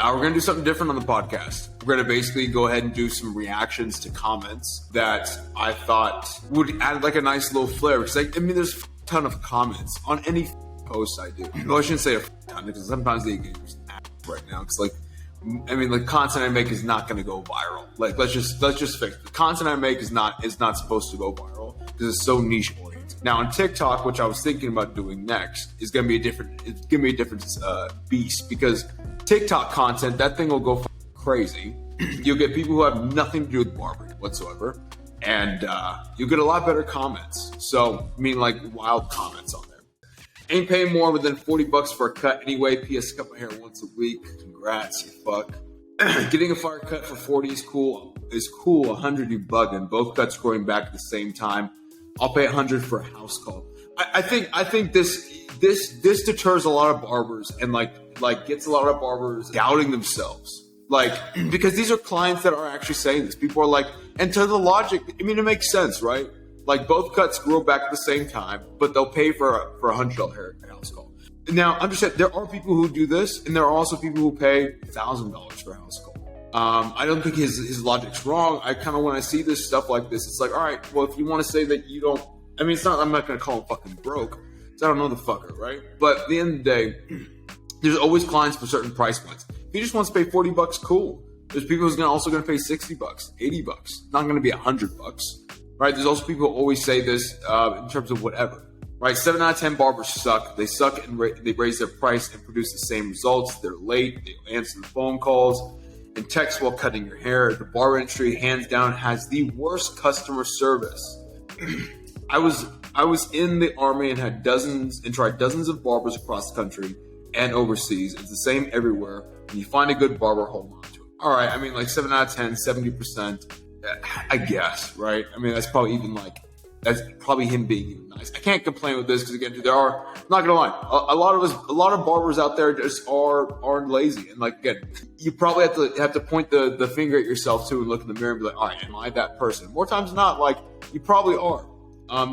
We're going to do something different on the podcast. We're going to basically go ahead and do some reactions to comments that I thought would add like a nice little flair. Because there's a ton of comments on any post I do. Well, I shouldn't say a ton because sometimes they get right now. It's like, the content I make is not going to go viral. Like, let's just fix it. The content I make is not supposed to go viral because it's so niche oriented. Now on TikTok, which I was thinking about doing next, is going to be a different beast because TikTok content, that thing will go crazy. You'll get people who have nothing to do with barbering whatsoever, and you'll get a lot better comments. So, wild comments on there. Ain't paying more than $40 for a cut anyway. P.S. cut my hair once a week. Congrats, you fuck. Getting a fire cut for 40 is cool. 100 you bugging. Both cuts growing back at the same time. I'll pay 100 for a house call. I think this deters a lot of barbers and gets a lot of barbers doubting themselves. Because these are clients that are actually saying this. People are like, and to the logic, it makes sense, right? Both cuts grow back at the same time, but they'll pay for a $100 hair house call. Now, understand, there are people who do this, and there are also people who pay $1,000 for a house call. I don't think his logic's wrong. I kind of, when I see this stuff like this, it's like, all right, well, if you want to say that you don't, it's not, I'm not going to call him fucking broke, because I don't know the fucker, right? But at the end of the day, there's always clients for certain price points. If he just wants to pay $40, cool. There's people who's also going to pay $60, $80. Not going to be $100, right? There's also people who always say this in terms of whatever, right? 7 out of 10 barbers suck. They suck and they raise their price and produce the same results. They're late. They answer the phone calls and text while cutting your hair. The barber industry, hands down, has the worst customer service. I was in the army and tried dozens of barbers across the country and overseas. It's the same everywhere. When you find a good barber, hold on to it. All right, 7 out of 10, 70%, I guess, right? That's probably that's probably him being even nice. I can't complain with this because again, there are, I'm not gonna lie, a lot of barbers out there just are lazy. And again, you probably have to point the finger at yourself too and look in the mirror and be like, all right, am I that person? More times than not, you probably are.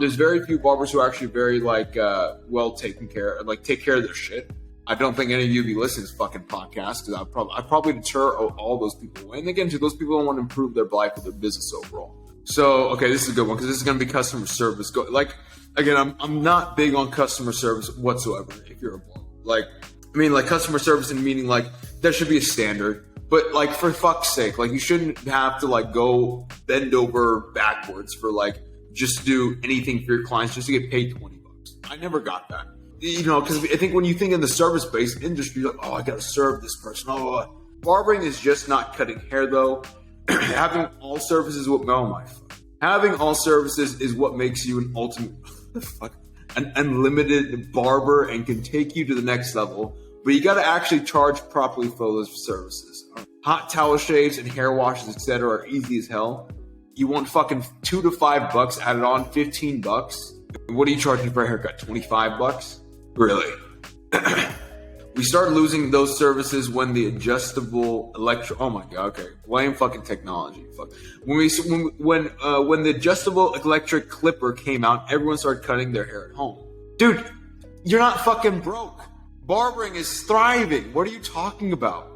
There's very few barbers who are actually very well taken care of, take care of their shit. I don't think any of you be listening to this fucking podcast because I probably deter all those people away. And again, those people don't want to improve their life or their business overall. So, okay, this is a good one because this is going to be customer service. Again, I'm not big on customer service whatsoever if you're a barber. Customer service in meaning there should be a standard. But for fuck's sake, you shouldn't have to go bend over backwards for just do anything for your clients just to get paid $20. I never got that. Because I think when you think in the service-based industry, you're like, oh, I got to serve this person. Barbering is just not cutting hair, though. Having all services Having all services is what makes you an ultimate, an unlimited barber and can take you to the next level. But you got to actually charge properly for those services. Hot towel shaves and hair washes, etc., are easy as hell. You want fucking $2 to $5 added on, $15. What are you charging for a haircut? $25? Really? We started losing those services when the adjustable oh my god, okay. Blame fucking technology. Fuck. When the adjustable electric clipper came out, everyone started cutting their hair at home. Dude, you're not fucking broke. Barbering is thriving. What are you talking about?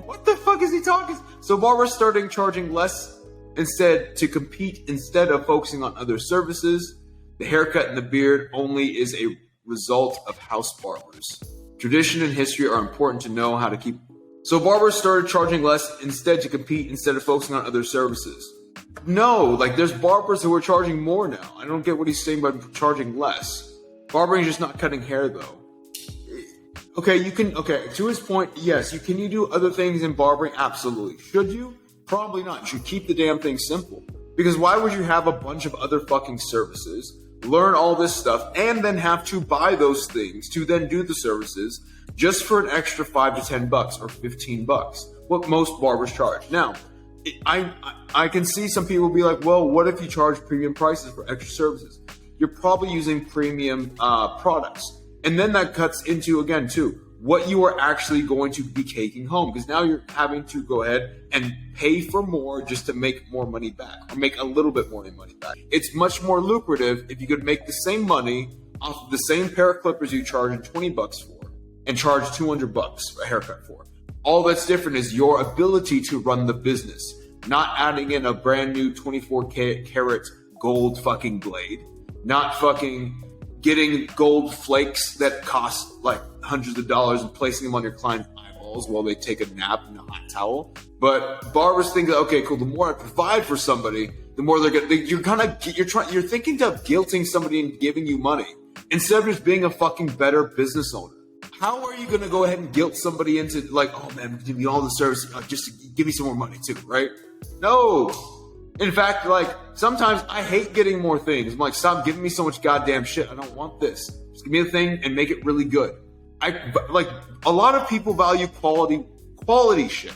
What the fuck is he talking? So barbers starting charging less to compete instead of focusing on other services. The haircut and the beard only is a result of house barbers. Tradition and history are important to know how to keep. So barbers started charging less to compete instead of focusing on other services. No, there's barbers who are charging more now. I don't get what he's saying about charging less. Barbering is just not cutting hair though. Okay, to his point, yes, can you do other things in barbering? Absolutely. Should you? Probably not. You should keep the damn thing simple. Because why would you have a bunch of other fucking services, learn all this stuff, and then have to buy those things to then do the services just for an extra $5 to $10 or $15? What most barbers charge. Now, I can see some people be like, well, what if you charge premium prices for extra services? You're probably using premium products. And then that cuts into, again, too, what you are actually going to be taking home. Because now you're having to go ahead and pay for more just to make more money back or make a little bit more money back. It's much more lucrative if you could make the same money off of the same pair of clippers you charge $20 for and charge $200 a haircut for. All that's different is your ability to run the business, not adding in a brand new 24 karat gold fucking blade, not fucking getting gold flakes that cost like hundreds of dollars and placing them on your client's eyeballs while they take a nap in a hot towel. But barbers think that, okay, cool, the more I provide for somebody, the more they're gonna, you're thinking of guilting somebody and giving you money instead of just being a fucking better business owner. How are you gonna go ahead and guilt somebody into like, oh man, give me all the service, just give me some more money too, right? No. In fact, like, sometimes I hate getting more things. I'm like, stop giving me so much goddamn shit. I don't want this. Just give me the thing and make it really good. Like, a lot of people value quality shit.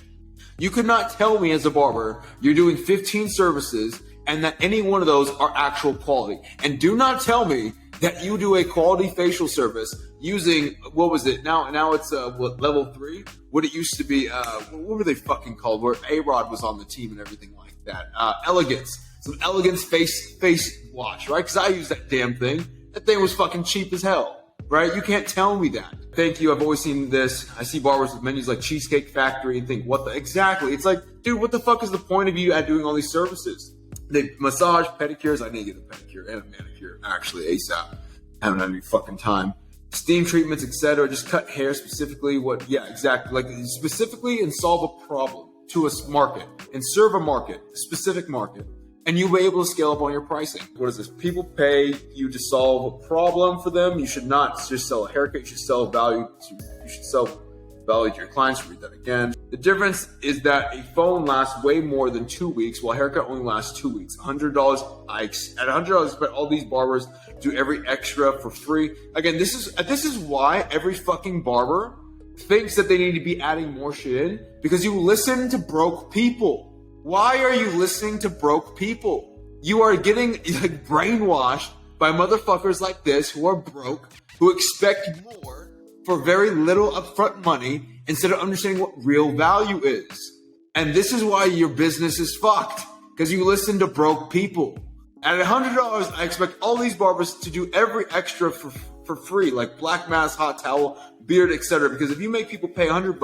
You could not tell me as a barber you're doing 15 services and that any one of those are actual quality. And do not tell me that you do a quality facial service using, what was it? Now it's level 3? What it used to be, what were they fucking called? Where A-Rod was on the team and everything like that. Elegance. Some Elegance face wash, right? Because I use that damn thing. That thing was fucking cheap as hell, right? You can't tell me that. Thank you. I've always seen this. I see barbers with menus like Cheesecake Factory and think, exactly? It's like, dude, what the fuck is the point of you at doing all these services? They massage, pedicures. I need to get a pedicure and a manicure, actually, ASAP. Haven't had any fucking time. Steam treatments, etc. Just cut hair specifically. Exactly. Like, specifically and solve a problem to a market and serve a market, a specific market. And you'll be able to scale up on your pricing. What is this? People pay you to solve a problem for them. You should not just sell a haircut. You should sell value to your clients. Read that again. The difference is that a phone lasts way more than 2 weeks, while a haircut only lasts 2 weeks. $100. At $100, I expect all these barbers do every extra for free. Again, this is why every fucking barber thinks that they need to be adding more shit in, because you listen to broke people. Why are you listening to broke people? You are getting like brainwashed by motherfuckers like this who are broke, who expect more for very little upfront money instead of understanding what real value is. And this is why your business is fucked, because you listen to broke people. At $100, I expect all these barbers to do every extra for free, like black mask, hot towel, beard, etc. Because if you make people pay $100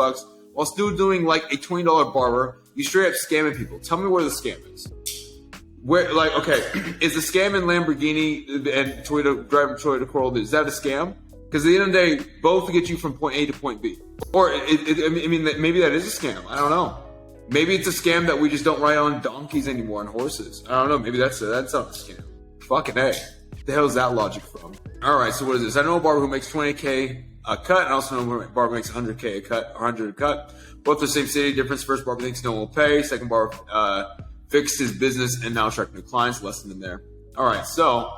while still doing like a $20 barber, you straight up scamming people. Tell me where the scam is. Where, like, okay, is the scam in Lamborghini and driving Toyota Corolla, is that a scam? Because at the end of the day, both get you from point A to point B. Or, maybe that is a scam. I don't know. Maybe it's a scam that we just don't ride on donkeys anymore, on horses. I don't know. Maybe that's not a scam. Fucking A. The hell is that logic from? All right, so what is this? I know a barber who makes $20K a cut, and I also know a barber makes $100K a cut, or $100 a cut. Both the same city, difference. First barber thinks no one will pay. Second barber fixed his business and now attracting new clients. Lesson in there. All right, so,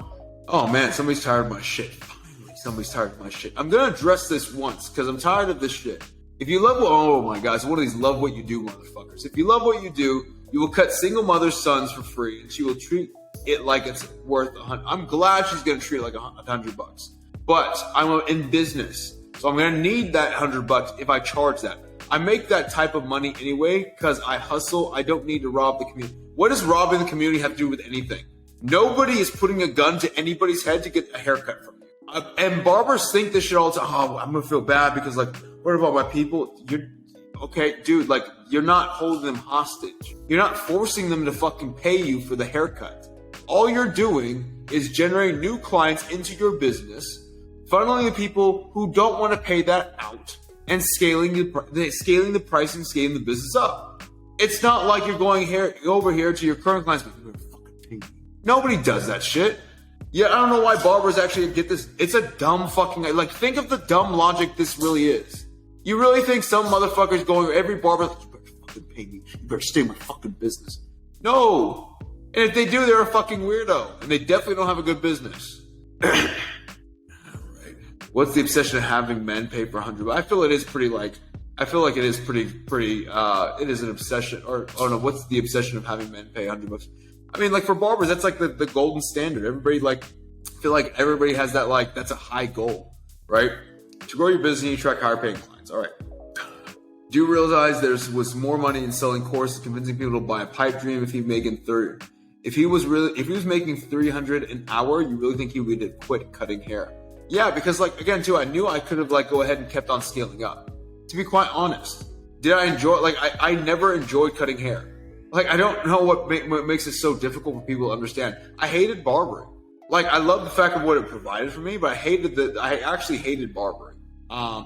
oh man, somebody's tired of my shit. Finally, somebody's tired of my shit. I'm gonna address this once because I'm tired of this shit. If you love, oh my God, so one of these love what you do motherfuckers. If you love what you do, you will cut single mother's sons for free, and she will treat it like it's worth $100. I'm glad she's gonna treat it like $100, but I'm in business, so I'm gonna need that $100 if I charge that. I make that type of money anyway because I hustle. I don't need to rob the community. What does robbing the community have to do with anything? Nobody is putting a gun to anybody's head to get a haircut from you. And barbers think this shit all the time. Oh, I'm gonna feel bad because, like, what about my people? You're okay, dude. Like, you're not holding them hostage. You're not forcing them to fucking pay you for the haircut. All you're doing is generating new clients into your business, funneling the people who don't want to pay that out, and scaling the price and scaling the business up. It's not like you're going over here to your current clients, but you're gonna fucking pay me. Nobody does that shit. Yeah, I don't know why barbers actually get this. It's a dumb fucking, like, think of the dumb logic this really is. You really think some motherfucker's going, every barber, like, you better fucking pay me. You better stay in my fucking business. No. And if they do, they're a fucking weirdo. And they definitely don't have a good business. What's the obsession of having men pay for $100? I feel it is pretty, like, it is an obsession. Or, oh no, what's the obsession of having men pay $100? I mean, like, for barbers, that's like the golden standard. Everybody, like, I feel like everybody has that, like, that's a high goal, right? To grow your business, you attract higher paying clients. All right. Do you realize there was more money in selling courses, convincing people to buy a pipe dream if he was making $300 an hour, you really think he would have quit cutting hair? Yeah, because, like, again, too, I knew I could have, like, go ahead and kept on scaling up. To be quite honest, Did I enjoy? Like, I never enjoyed cutting hair. Like, I don't know what makes it so difficult for people to understand. I hated barbering. Like, I love the fact of what it provided for me, but I actually hated barbering.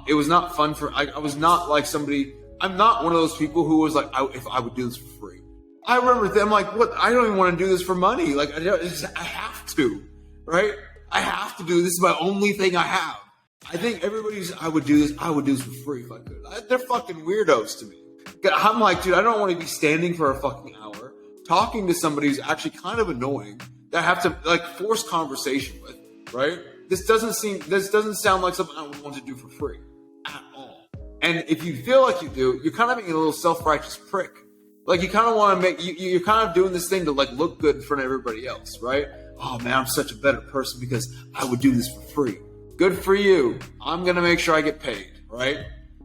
It was not fun I was not like somebody. I'm not one of those people who was like, if I would do this for free. I remember them like, what? I don't even want to do this for money. Like, I have to, right? I have to do this. This is my only thing I have. I think I would do this for free if I could. They're fucking weirdos to me. I'm like, dude, I don't want to be standing for a fucking hour talking to somebody who's actually kind of annoying that I have to like force conversation with, right? This doesn't sound like something I would want to do for free at all. And if you feel like you do, you're kind of being a little self-righteous prick. Like, you kind of want to you're kind of doing this thing to like look good in front of everybody else, right? Oh man, I'm such a better person because I would do this for free. Good for you. I'm going to make sure I get paid, right?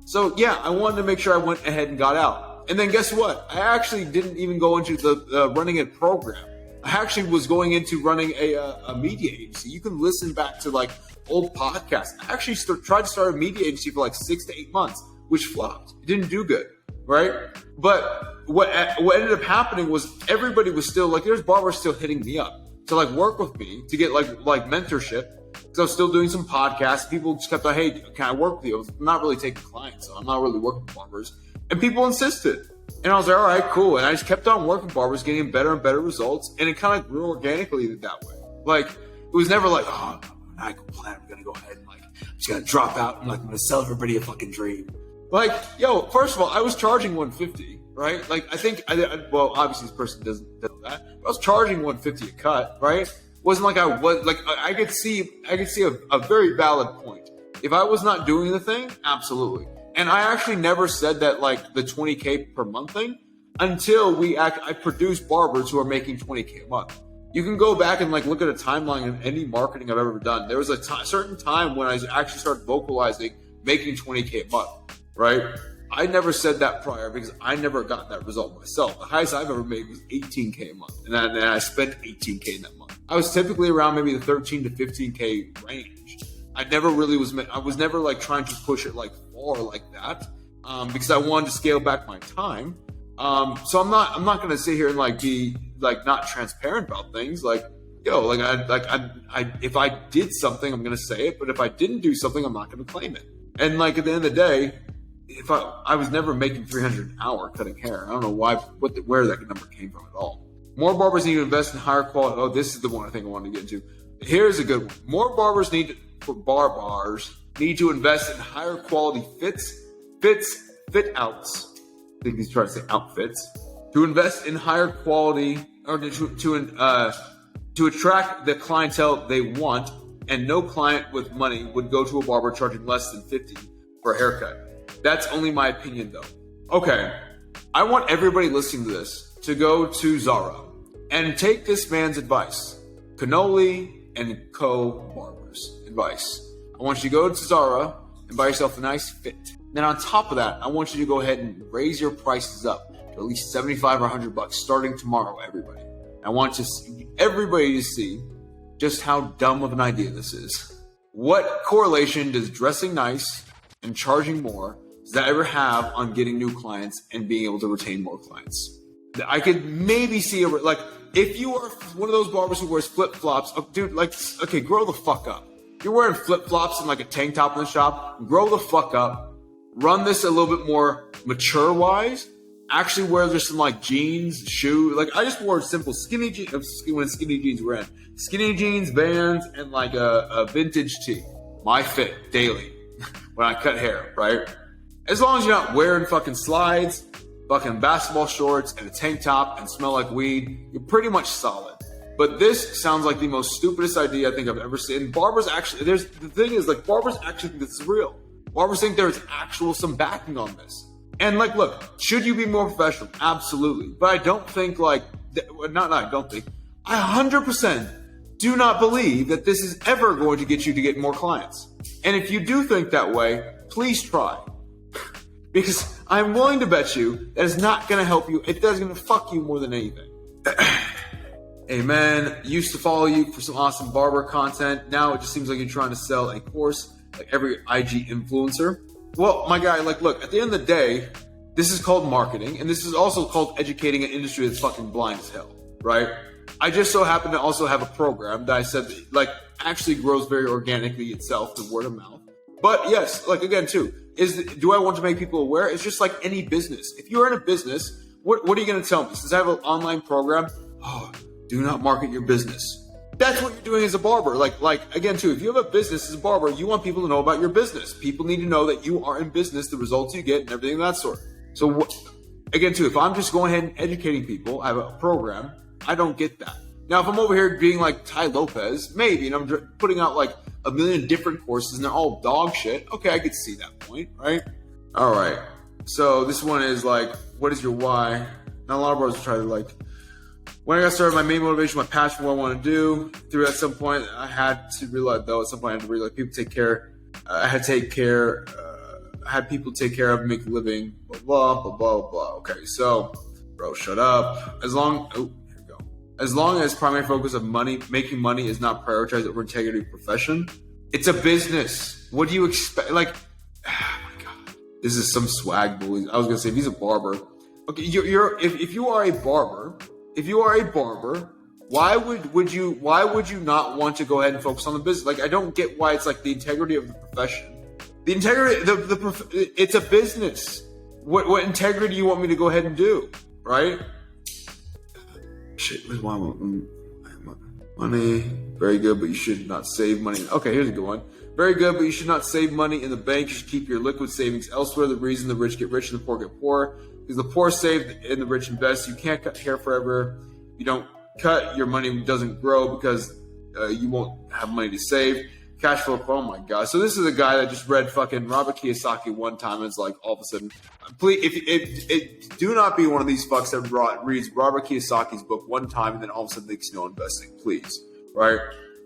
So yeah, I wanted to make sure I went ahead and got out. And then guess what? I actually didn't even go into the running a program. I actually was going into running a media agency. You can listen back to like old podcasts. I actually tried to start a media agency for like 6 to 8 months, which flopped. It didn't do good, right? But what ended up happening was everybody was still like, there's barbers still hitting me up to like work with me to get like mentorship. Because I was still doing some podcasts. People just kept like, hey, can I work with you? I'm not really taking clients, so I'm not really working with barbers. And people insisted. And I was like, all right, cool. And I just kept on working with barbers, getting better and better results. And it kind of grew organically that way. Like, it was never like, oh, I go plan. I'm going to go ahead and like, I'm just going to drop out and like, I'm going to sell everybody a fucking dream. Like, yo, first of all, I was charging $150, right? Like, I think, well, obviously this person doesn't know that. But I was charging $150 a cut, right? Wasn't like I was like I could see a very valid point. If I was not doing the thing, absolutely. And I actually never said that like the $20K per month thing until I produced barbers who are making $20K a month. You can go back and like look at a timeline of any marketing I've ever done. There was a certain time when I actually started vocalizing making $20K a month, right? I never said that prior because I never got that result myself. The highest I've ever made was $18K a month, and I spent $18K in that month. I was typically around maybe the $13 to $15K range. I was never like trying to push it like far like that because I wanted to scale back my time. So I'm not gonna sit here and like be like not transparent about things. Like, yo, like I if I did something, I'm gonna say it, but if I didn't do something, I'm not gonna claim it. And like at the end of the day, if I was never making $300 an hour cutting hair. I don't know where that number came from at all. More barbers need to invest in higher quality. Oh, this is the one I think I wanted to get into. Here's a good one. More barbers need to invest in higher quality fit outs. I think he's trying to say outfits. To invest in higher quality or to attract the clientele they want, and no client with money would go to a barber charging less than $50 for a haircut. That's only my opinion, though. Okay, I want everybody listening to this to go to Zara and take this man's advice. Cannoli and Co. Barbers advice. I want you to go to Zara and buy yourself a nice fit. Then on top of that, I want you to go ahead and raise your prices up to at least $75 or $100 starting tomorrow, everybody. I want everybody to see just how dumb of an idea this is. What correlation does dressing nice and charging more does that ever have on getting new clients and being able to retain more clients? I could maybe see like if you are one of those barbers who wears flip-flops, dude, like, okay, grow the fuck up. You're wearing flip-flops and like a tank top in the shop, grow the fuck up. Run this a little bit more mature-wise. Actually wear just some like jeans, shoes. Like I just wore simple skinny jeans when skinny jeans were in. Skinny jeans, Vans, and like a vintage tee. My fit daily when I cut hair, right? As long as you're not wearing fucking slides, fucking basketball shorts, and a tank top and smell like weed, you're pretty much solid. But this sounds like the most stupidest idea I think I've ever seen. Barbers actually, the thing is like barbers actually think this is real. Barbers think there's some backing on this. And like, look, should you be more professional? Absolutely. But I don't think I 100% do not believe that this is ever going to get you to get more clients. And if you do think that way, please try. Because I'm willing to bet you that is not going to help you. It's going to fuck you more than anything. Hey man, used to follow you for some awesome barber content. Now it just seems like you're trying to sell a course like every IG influencer. Well, my guy, like, look, at the end of the day, This is called marketing, and this is also called educating an industry that's fucking blind as hell, right? I just so happen to also have a program that I said like actually grows very organically itself through word of mouth. But yes, like again too, do I want to make people aware? It's just like any business. If you're in a business, what are you going to tell me? Since I have an online program, do not market your business. That's what you're doing as a barber. Like again too, if you have a business as a barber, you want people to know about your business. People need to know that you are in business, the results you get, and everything of that sort. So again too, if I'm just going ahead and educating people, I have a program, I don't get that. Now, if I'm over here being like Ty Lopez, maybe, and I'm putting out like a million different courses and they're all dog shit, okay, I could see that point, right? All right. So this one is like, what is your why? Now, a lot of bros try to like, when I got started, my main motivation, my passion, what I want to do. Through at some point, I had to realize, though, at some point I had to realize people take care. I had to take care. I had people take care of, make a living, blah, blah, blah, blah, blah. Okay, so, bro, shut up. Here we go. As long as primary focus of making money is not prioritized over integrity of profession, it's a business. What do you expect? Like, oh my God, this is some swag bully. I was gonna say, if he's a barber, okay, if you are a barber, why would you not want to go ahead and focus on the business? Like, I don't get why it's like the integrity of the profession. The integrity, it's a business. What integrity do you want me to go ahead and do, right? Shit, where's money? Very good, but you should not save money. Okay, here's a good one. Very good, but you should not save money in the bank. You should keep your liquid savings elsewhere. The reason the rich get rich and the poor get poor is the poor save and the rich invest. You can't cut hair forever. You don't cut, your money doesn't grow because you won't have money to save. Cash flow, oh my God. So this is a guy that just read fucking Robert Kiyosaki one time and it's like all of a sudden, please, do not be one of these fucks that reads Robert Kiyosaki's book one time and then all of a sudden thinks you know investing, please, right?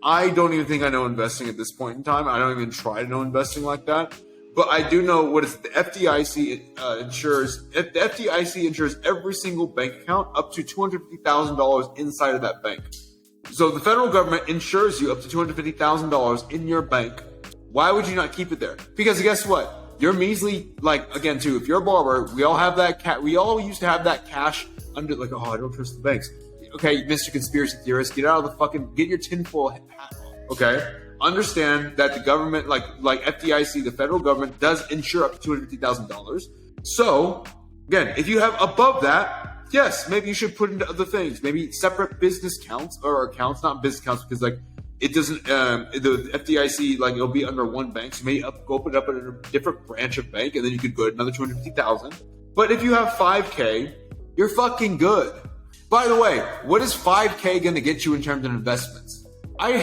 I don't even think I know investing at this point in time. I don't even try to know investing like that. But I do know what is the FDIC insures. The FDIC insures every single bank account up to $250,000 inside of that bank. So the federal government insures you up to $250,000 in your bank. Why would you not keep it there? Because guess what? You're measly, like, again, too, if you're a barber, we all have that we all used to have that cash under, like, I don't trust the banks. Okay, Mr. Conspiracy Theorist, get out of the fucking, get your tinfoil hat off, okay? Understand that the government, like FDIC, the federal government, does insure up to $250,000. So, again, if you have above that, yes, maybe you should put into other things. Maybe separate business accounts, not business accounts, because like it doesn't. The FDIC, like, it'll be under one bank, so maybe go open it up at a different branch of bank, and then you could go to another $250,000. But if you have $5K, you're fucking good. By the way, what is $5K going to get you in terms of investments? I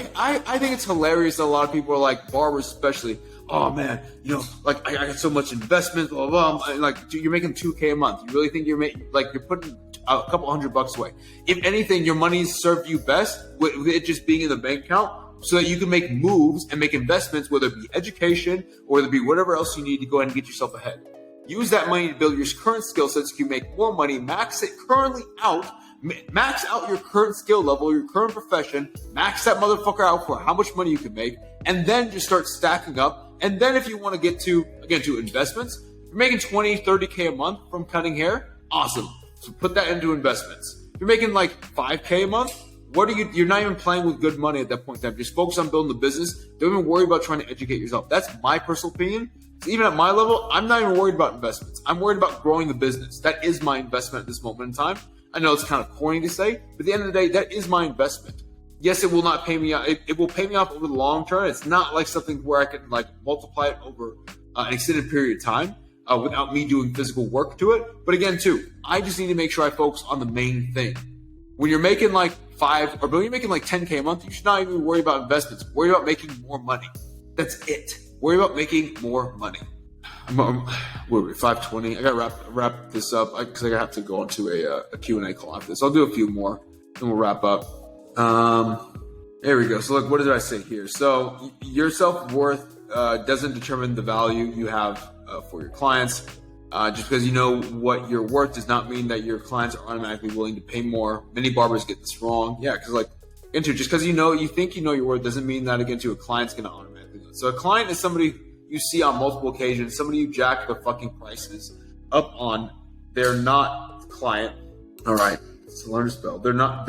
think it's hilarious that a lot of people are like, barbers especially, oh man, like I got so much investment, blah, blah, blah. Like, dude, you're making $2K a month. You really think you're putting a couple $100 away? If anything, your money's served you best with it just being in the bank account so that you can make moves and make investments, whether it be education or whether it be whatever else you need to go ahead and get yourself ahead. Use that money to build your current skill sets so you can make more money, max out your current skill level, your current profession, max that motherfucker out for how much money you can make, and then just start stacking up. And then if you want to get to investments, if you're making 20, 30K a month from cutting hair, awesome. So put that into investments. If you're making like 5K a month, you're not even playing with good money at that point in time. Just focus on building the business. Don't even worry about trying to educate yourself. That's my personal opinion. So even at my level, I'm not even worried about investments. I'm worried about growing the business. That is my investment at this moment in time. I know it's kind of corny to say, but at the end of the day, that is my investment. Yes, it will not pay me off. It will pay me off over the long term. It's not like something where I can like multiply it over an extended period of time without me doing physical work to it. But again, too, I just need to make sure I focus on the main thing. When you're making like when you're making like 10K a month, you should not even worry about investments. Worry about making more money. That's it. Worry about making more money. We're 5:20. I gotta wrap this up because I have to go into a Q&A call after this. I'll do a few more, then we'll wrap up. There we go. So look, what did I say here? So your self-worth doesn't determine the value you have for your clients. Just because you know what you're worth does not mean that your clients are automatically willing to pay more. Many barbers get this wrong. Yeah, because just because you think you know your worth doesn't mean that a client's gonna automatically do it. So a client is somebody you see on multiple occasions, somebody you jack the fucking prices up on They're not client. All right. So learn to spell. They're not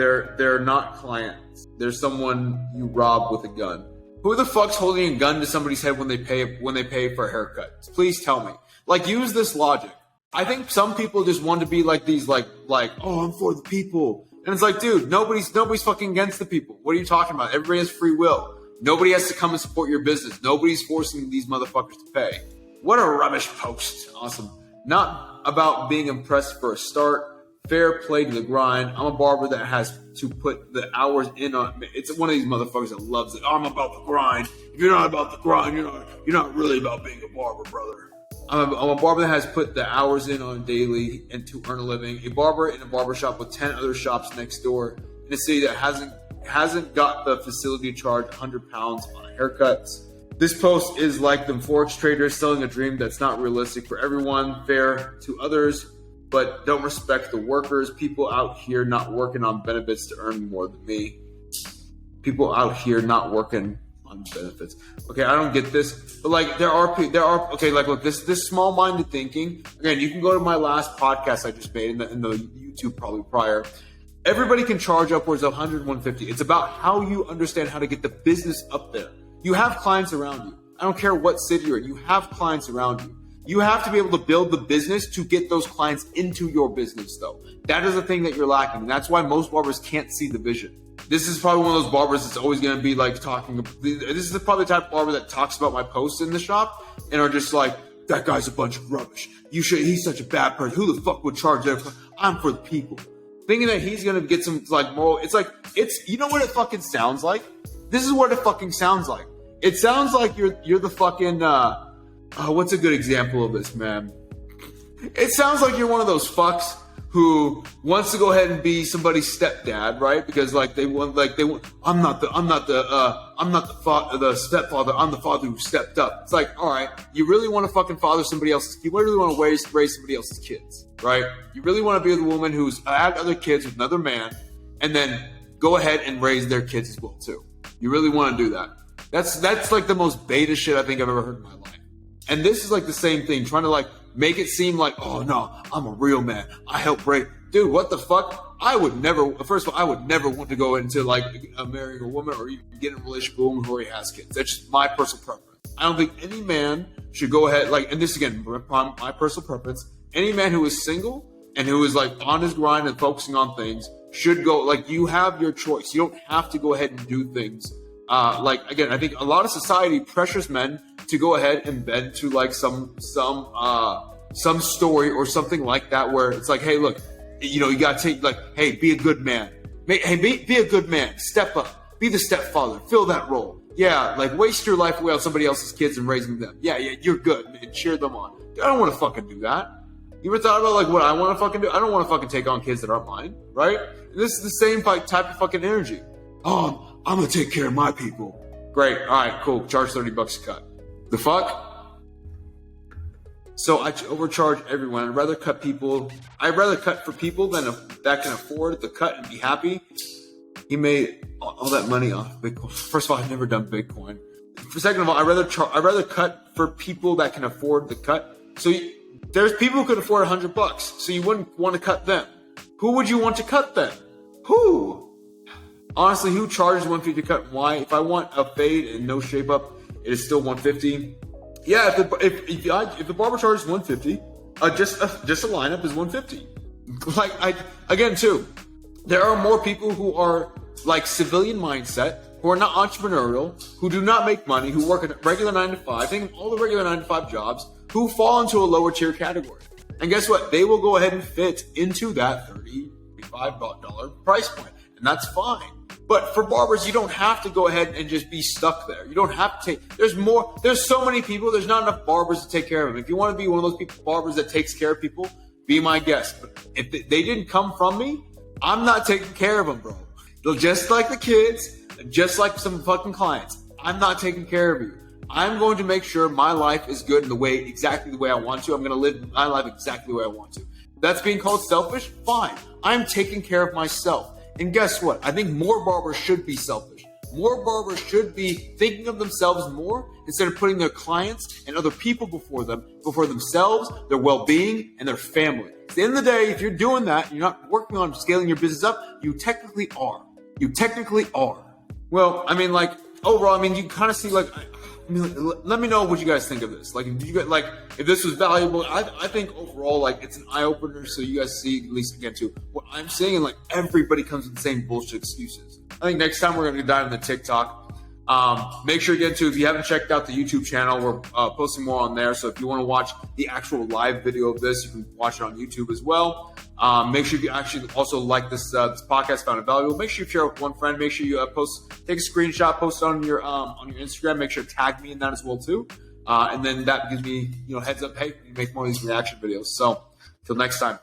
clients. They're someone you rob with a gun. Who the fuck's holding a gun to somebody's head when they pay for a haircut? Please tell me. Like, use this logic. I think some people just want to be like these, like, oh, I'm for the people. And it's like, dude, nobody's fucking against the people. What are you talking about? Everybody has free will. Nobody has to come and support your business. Nobody's forcing these motherfuckers to pay. What a rubbish post. Awesome. Not about being impressed for a start. Fair play to the grind. I'm a barber that has to put the hours in on. It's one of these motherfuckers that loves it. Oh, I'm about the grind. If you're not about the grind, you're not really about being a barber, brother. I'm a barber that has put the hours in on daily and to earn a living. A barber in a barbershop with 10 other shops next door in a city that hasn't got the facility to charge 100 pounds on haircuts. This post is like them forex traders selling a dream that's not realistic for everyone, fair to others, but don't respect the workers. People out here not working on benefits to earn more than me. People out here not working on benefits. Okay, I don't get this, but like there are okay, like look, this small-minded thinking. Again, you can go to my last podcast I just made in the YouTube probably prior. Everybody can charge upwards of 100, 150. It's about how you understand how to get the business up there. You have clients around you. I don't care what city you're in. You have clients around you. You have to be able to build the business to get those clients into your business, though. That is the thing that you're lacking. And that's why most barbers can't see the vision. This is probably one of those barbers that's always going to be like talking. This is probably the type of barber that talks about my posts in the shop and are just like, that guy's a bunch of rubbish. He's such a bad person. Who the fuck would charge that? I'm for the people. Thinking that he's going to get some like moral. You know what it fucking sounds like? This is what it fucking sounds like. It sounds like you're the fucking, what's a good example of this, man? It sounds like you're one of those fucks who wants to go ahead and be somebody's stepdad, right? Because I'm not the stepfather. I'm the father who stepped up. It's like, all right, you really want to fucking father somebody else's kid? You really want to raise somebody else's kids, right? You really want to be the woman who's had other kids with another man, and then go ahead and raise their kids as well too. You really want to do that? That's like the most beta shit I think I've ever heard in my life. And this is like the same thing, trying to like make it seem like, oh no, I'm a real man. I help break. Dude, what the fuck? I would never want to go into like marrying a woman or even get in a relationship with a woman who already has kids. That's just my personal preference. I don't think any man should go ahead, like, and this again, my personal preference, any man who is single and who is like on his grind and focusing on things should go, like, you have your choice. You don't have to go ahead and do things. Like, again, I think a lot of society pressures men to go ahead and bend to like some story or something like that, where it's like, hey, look, you gotta take, like, hey, be a good man. Hey, be a good man. Step up. Be the stepfather. Fill that role. Yeah, like, waste your life away on somebody else's kids and raising them. Yeah, you're good, man. Cheer them on. Dude, I don't want to fucking do that. You ever thought about like what I want to fucking do? I don't want to fucking take on kids that aren't mine, right? And this is the same type of fucking energy. Oh, I'm gonna take care of my people. Great. All right, cool. Charge $30 a cut. The fuck? So I overcharge everyone. I'd rather cut for people that can afford the cut and be happy. He made all that money off Bitcoin. First of all, I've never done Bitcoin. Second of all, I'd rather cut for people that can afford the cut. So there's people who could afford $100, so you wouldn't want to cut them. Who would you want to cut then? Who? Honestly, who charges $150 to cut and why? If I want a fade and no shape up, it is still $150. Yeah, if the barber charges $150, just a lineup is $150. Like, again too, there are more people who are like civilian mindset, who are not entrepreneurial, who do not make money, who work a regular 9 to 5, taking all the regular 9 to 5 jobs, who fall into a lower tier category. And guess what? They will go ahead and fit into that $30, $35 price point. And that's fine. But for barbers, you don't have to go ahead and just be stuck there. You don't have to take, there's so many people, there's not enough barbers to take care of them. If you want to be one of those people, barbers that takes care of people, be my guest. But if they didn't come from me, I'm not taking care of them, bro. They're just like the kids, just like some fucking clients. I'm not taking care of you. I'm going to make sure my life is good in exactly the way I want to. I'm going to live my life exactly the way I want to. That's being called selfish? Fine. I'm taking care of myself. And guess what? I think more barbers should be selfish. More barbers should be thinking of themselves more instead of putting their clients and other people before themselves, their well-being, and their family. At the end of the day, if you're doing that, you're not working on scaling your business up, you technically are. You technically are. Well, I mean, like, overall, I mean, you kind of see, like, I mean, let me know what you guys think of this. Like, if this was valuable, I think overall, like, it's an eye opener. So you guys see, at least again, too, what I'm saying, and like everybody comes with the same bullshit excuses. I think next time we're going to dive into TikTok. Make sure to if you haven't checked out the YouTube channel, we're posting more on there. So if you want to watch the actual live video of this, you can watch it on YouTube as well. Make sure you actually also like this podcast, found it valuable. Make sure you share it with one friend. Make sure you take a screenshot, post it on your Instagram. Make sure to tag me in that as well too. And then that gives me heads up. Hey, you make more of these reaction videos. So till next time.